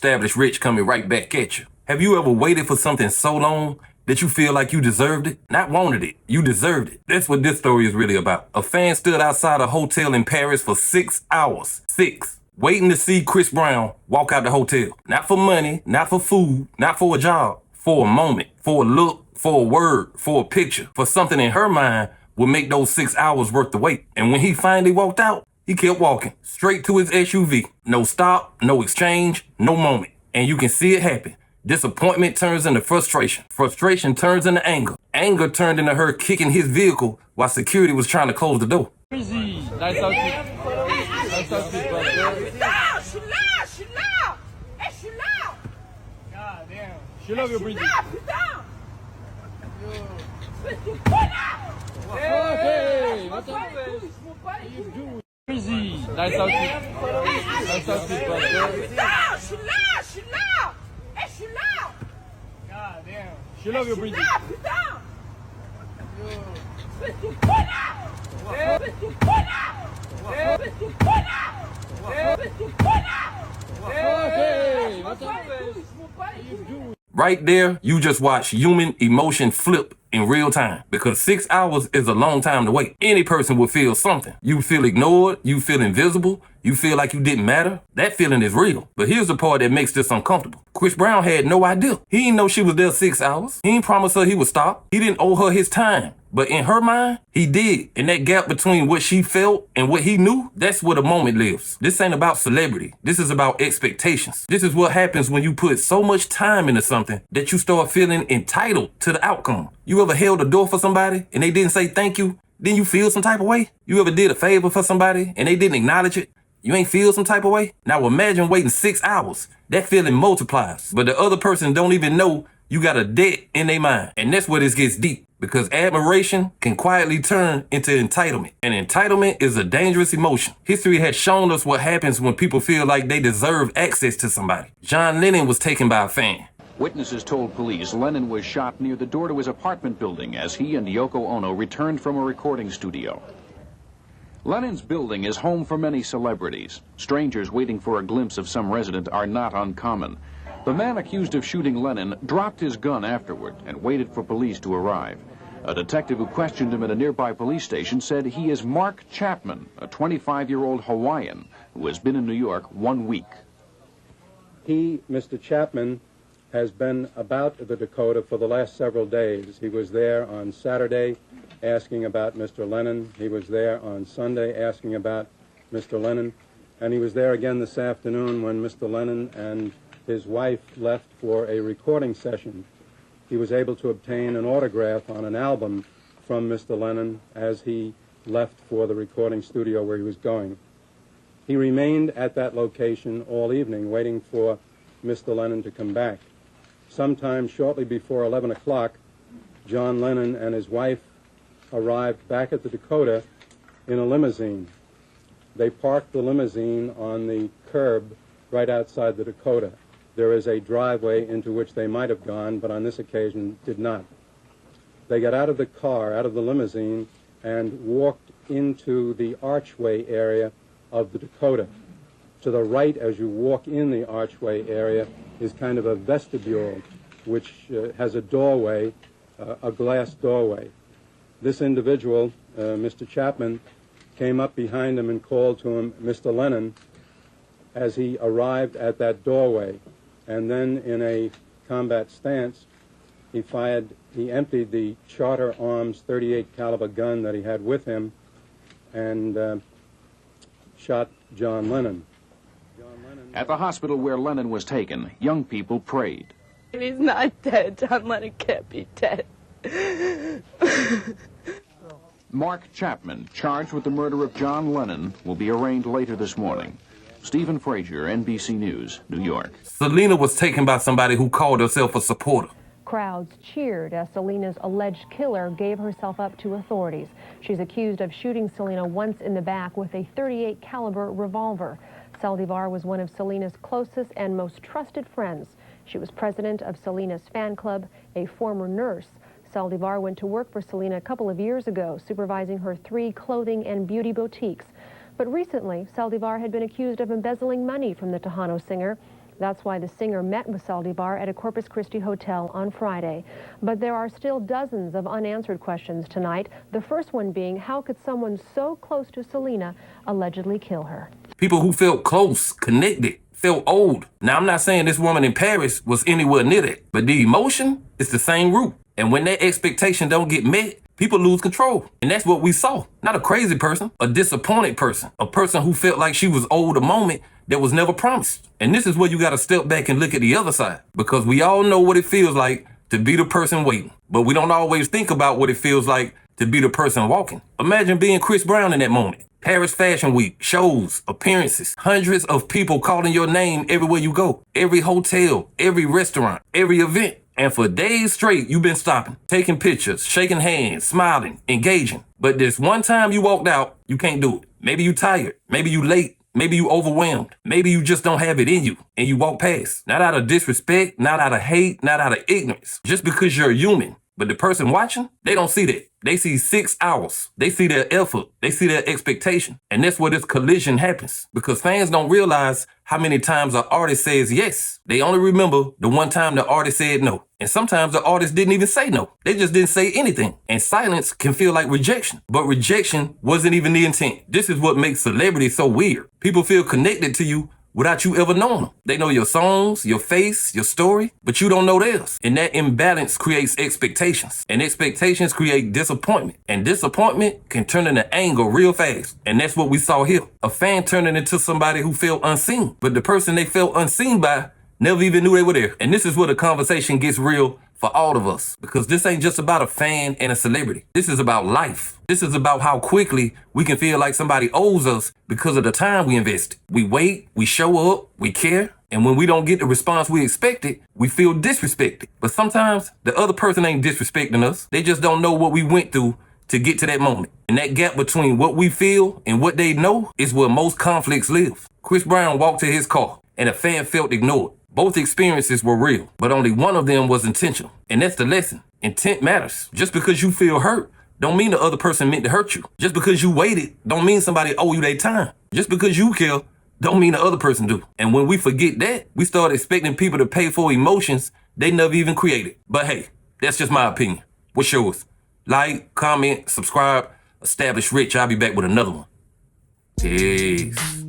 Established rich coming right back at you. Have you ever waited for something so long that you feel like you deserved it? Not wanted it, you deserved it. That's what this story is really about. A fan stood outside a hotel in Paris for 6 hours. 6. Waiting to see Chris Brown walk out the hotel. Not for money, not for food, not for a job. For a moment, for a look, for a word, for a picture, for something in her mind would make those 6 hours worth the wait. And when he finally walked out, he kept walking straight to his SUV. No stop, no exchange, no moment. And you can see it happen. Disappointment turns into frustration. Frustration turns into anger. Anger turned into her kicking his vehicle while security was trying to close the door. Crazy. Nice outfit. Nice outfit, brother. She loud. She loud. Hey, she loud. God damn. She love you, Breezy. Put down. Hey, what's up, man? What you doing? Crazy. Nice outfit. Nice outfit, brother. She loud. She loud. Hey, she loud. God damn. She love you, Breezy. Put down. Hey, what's up, man? What you doing? Right there, you just watch human emotion flip in real time, because 6 hours is a long time to wait. Any person would feel something. You feel ignored, you feel invisible, you feel like you didn't matter. That feeling is real. But here's the part that makes this uncomfortable. Chris Brown had no idea. He didn't know she was there 6 hours. He didn't promise her he would stop. He didn't owe her his time. But in her mind, he did. And that gap between what she felt and what he knew, that's where the moment lives. This ain't about celebrity. This is about expectations. This is what happens when you put so much time into something that you start feeling entitled to the outcome. You ever held a door for somebody and they didn't say thank you? Then you feel some type of way? You ever did a favor for somebody and they didn't acknowledge it? You ain't feel some type of way? Now imagine waiting 6 hours. That feeling multiplies. But the other person don't even know you got a debt in their mind. And that's where this gets deep. Because admiration can quietly turn into entitlement. And entitlement is a dangerous emotion. History has shown us what happens when people feel like they deserve access to somebody. John Lennon was taken by a fan. Witnesses told police Lennon was shot near the door to his apartment building as he and Yoko Ono returned from a recording studio. Lennon's building is home for many celebrities. Strangers waiting for a glimpse of some resident are not uncommon. The man accused of shooting Lennon dropped his gun afterward and waited for police to arrive. A detective who questioned him at a nearby police station said he is Mark Chapman, a 25-year-old Hawaiian who has been in New York 1 week. He, Mr. Chapman, has been about the Dakota for the last several days. He was there on Saturday asking about Mr. Lennon. He was there on Sunday asking about Mr. Lennon. And he was there again this afternoon when Mr. Lennon and his wife left for a recording session. He was able to obtain an autograph on an album from Mr. Lennon as he left for the recording studio where he was going. He remained at that location all evening waiting for Mr. Lennon to come back. Sometime shortly before 11 o'clock, John Lennon and his wife arrived back at the Dakota in a limousine. They parked the limousine on the curb right outside the Dakota. There is a driveway into which they might have gone, but on this occasion did not. They got out of the car, out of the limousine, and walked into the archway area of the Dakota. To the right, as you walk in the archway area, is kind of a vestibule, which has a doorway, a glass doorway. This individual, Mr. Chapman, came up behind him and called to him, Mr. Lennon, as he arrived at that doorway. And then in a combat stance, he emptied the Charter Arms .38 caliber gun that he had with him and shot John Lennon. At the hospital where Lennon was taken, young people prayed. He's not dead. John Lennon can't be dead. Mark Chapman, charged with the murder of John Lennon, will be arraigned later this morning. Stephen Frazier, NBC News, New York. Selena was taken by somebody who called herself a supporter. Crowds cheered as Selena's alleged killer gave herself up to authorities. She's accused of shooting Selena once in the back with a .38 caliber revolver. Saldivar was one of Selena's closest and most trusted friends. She was president of Selena's fan club, a former nurse. Saldivar went to work for Selena a couple of years ago, supervising her 3 clothing and beauty boutiques. But recently, Saldivar had been accused of embezzling money from the Tejano singer. That's why the singer met with Saldivar at a Corpus Christi hotel on Friday. But there are still dozens of unanswered questions tonight. The first one being, how could someone so close to Selena allegedly kill her? People who felt close, connected, felt old. Now, I'm not saying this woman in Paris was anywhere near that, but the emotion is the same root. And when that expectation don't get met, people lose control. And that's what we saw. Not a crazy person, a disappointed person, a person who felt like she was owed a moment that was never promised. And this is where you got to step back and look at the other side, because we all know what it feels like to be the person waiting, but we don't always think about what it feels like to be the person walking. Imagine being Chris Brown in that moment. Paris Fashion Week, shows, appearances, hundreds of people calling your name everywhere you go, every hotel, every restaurant, every event. And for days straight, you've been stopping, taking pictures, shaking hands, smiling, engaging. But this one time you walked out, you can't do it. Maybe you tired, maybe you late, maybe you overwhelmed, maybe you just don't have it in you and you walk past. Not out of disrespect, not out of hate, not out of ignorance, just because you're human. But the person watching, they don't see that. They see 6 hours. They see their effort. They see their expectation. And that's where this collision happens, because fans don't realize how many times an artist says yes. They only remember the one time the artist said no. And sometimes the artist didn't even say no. They just didn't say anything. And silence can feel like rejection. But rejection wasn't even the intent. This is what makes celebrity so weird. People feel connected to you without you ever knowing them. They know your songs, your face, your story, but you don't know theirs. And that imbalance creates expectations. And expectations create disappointment. And disappointment can turn into anger real fast. And that's what we saw here. A fan turning into somebody who felt unseen. But the person they felt unseen by never even knew they were there. And this is where the conversation gets real for all of us, because this ain't just about a fan and a celebrity. This is about life. This is about how quickly we can feel like somebody owes us because of the time we invested. We wait, we show up, we care, and when we don't get the response we expected, we feel disrespected. But sometimes the other person ain't disrespecting us. They just don't know what we went through to get to that moment. And that gap between what we feel and what they know is where most conflicts live. Chris Brown walked to his car and a fan felt ignored. Both experiences were real, but only one of them was intentional. And that's the lesson. Intent matters. Just because you feel hurt don't mean the other person meant to hurt you. Just because you waited don't mean somebody owe you their time. Just because you care don't mean the other person do. And when we forget that, we start expecting people to pay for emotions they never even created. But hey, that's just my opinion. What's yours? Like, comment, subscribe. Establish Rich. I'll be back with another one. Peace.